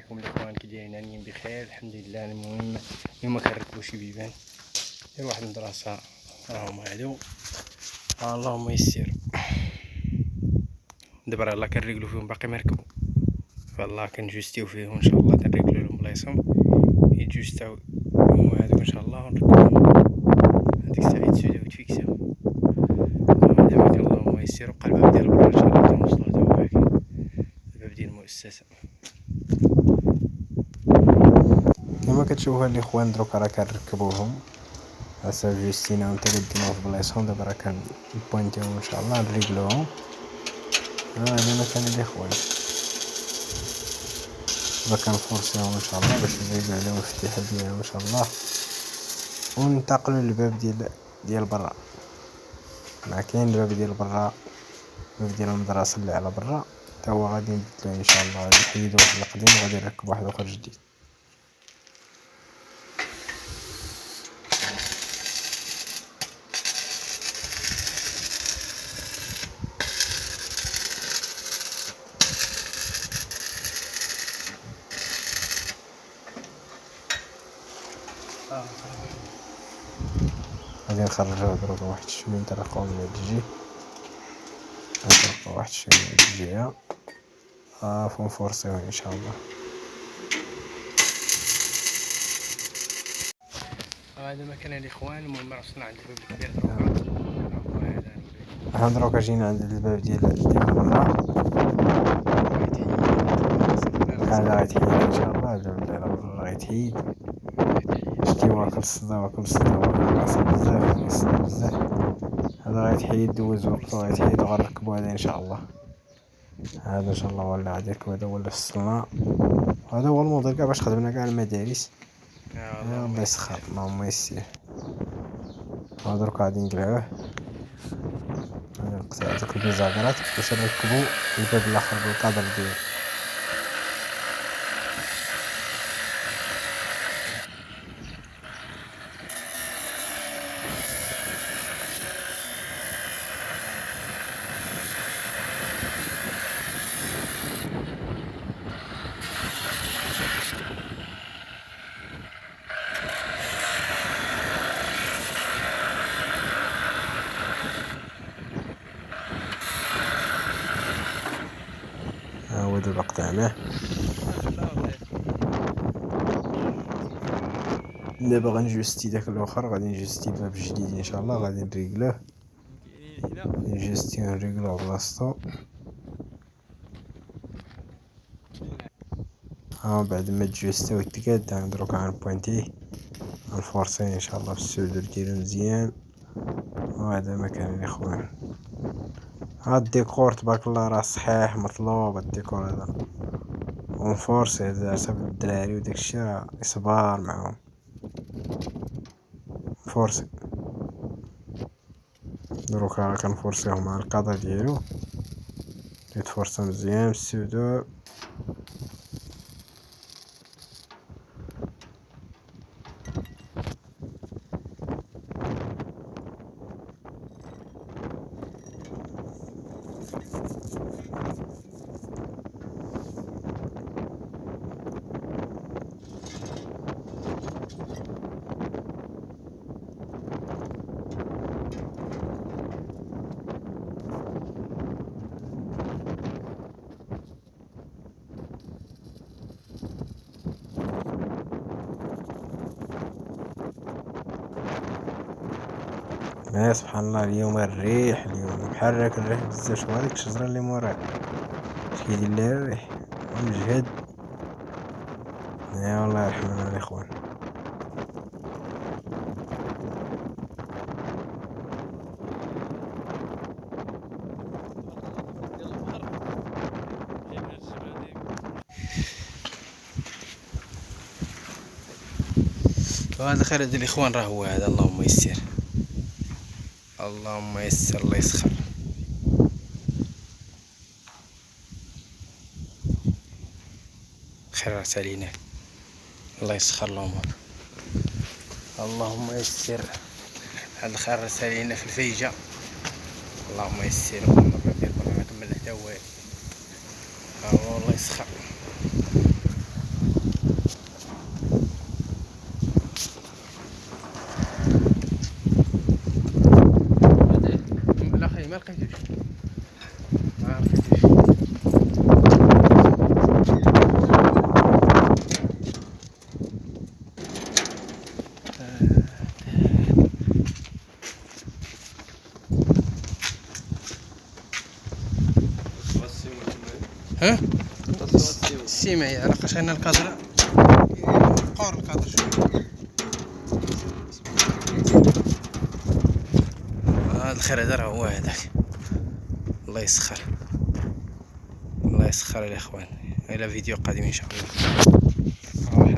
عليكم الاخوان، كي دايرين؟ راني بخير الحمد لله. المهم اليوم كنركبوا شي بيبان ديال واحد المدرسه، راهم هادو اللهم يسر. دابا الله كنريقلو فيهم، باقي ما ركبوا، فالله كنجوستيو فيهم ان شاء الله، كنريقلو لهم بلايصهم يجوستاو هما هادوك ان شاء الله ونركبوهم. هاديك الساعه يتسوداو وتفيكساو دابا، اللهم يسر. وبقى الباب ديال برا ان شاء الله تنوصلو حتى هو هاك الباب ديال المؤسسه. كما كتشوفوا الاخوان دروك راه كنركبوهم حسب جوستينا ومتقدمين في بلايصهم. دابا راه كنبوينتيهم ان شاء الله نريقلوهم. هذا مكان الاخوان، دابا كنفورسيهم ان شاء الله باش نريقلو عليهم الفتيحه ديالهم ان شاء الله، وننتقلوا للباب ديال برا. مع كاين الباب ديال برا، الباب ديال المدرسه اللي على برا حتى هو غادي نبدلوه ان شاء الله، غادي نحيدو واحد القديم وغادي نركب واحد اخر جديد. غادي نخرجوه دروك واحد شويه، نطرقوه من هاد الجهه، نطرقوه واحد شويه من هاد الجهه ونفورسيوه ان شاء الله. هذا مكان الاخوان. المهم وصلنا عند الباب الكبير دروك، حنا دروك جينا عند الباب ديال برا. هذا غيتحيد ان شاء الله، الباب ديال برا غيتحيد. شتي واكل الصدا واكل راسي بزاف. هذا غيتحيد، دوز وقت غيتحيد وغنركبو هذا ان شاء الله. هذا ان شاء الله ولا غادي يركب، هذا هو اللي فصلنا. هذا هو الموديل كاع باش خدمنا كاع المدارس. الله يسخر، اللهم يسر. درك غادي نقلعوه، غادي نقطع هذوك البيزاكرات باش نركبو الباب الاخر بالقدر ديالو. هو دابا قطعناه، دابا غنجوستي داك الاخر، غادي نجوستي الباب الجديد ان شاء الله، غادي نريقلوه، نجوستي ونريقلوه بلاصتو. بعد ما تجوستي وتقاد دروك غنبوينتيه، غنفورسيه ان شاء الله بالسودر ديالو مزيان. وهذا مكان الاخوان. هاد الديكور تبارك الله راه صحيح مطلوب، الديكور هذا ونفورسي هذا حسب الدراري وداكشي راه اصبار معاهم. فورسي دروك كنفورسيهم مع القضاء ديالو، يتفورسا مزيان بالسودور. يا سبحان الله، اليوم الريح، اليوم محرك الريح بزاف. شوف هذيك الشجره اللي موراها اش كيدير ليها الريح، مجهد. يا الله يرحمنا الاخوان. وهذا الخير ديال الاخوان راه هو هذا، اللهم يسر اللهم يسر، الله يسخر. خير علينا، الله يسخر الامور، اللهم يسر. هذا الخير علينا في الفيجه، اللهم يسر. الباب ديال برا كمل حتى هو، الله يسخر. ها السيمة هي علاقاش هنا الكادر قور الكادر شوية. هذا الخير هذا هو هذاك. الله يسخر الله يسخر الاخوان. الى فيديو قادم ان شاء الله.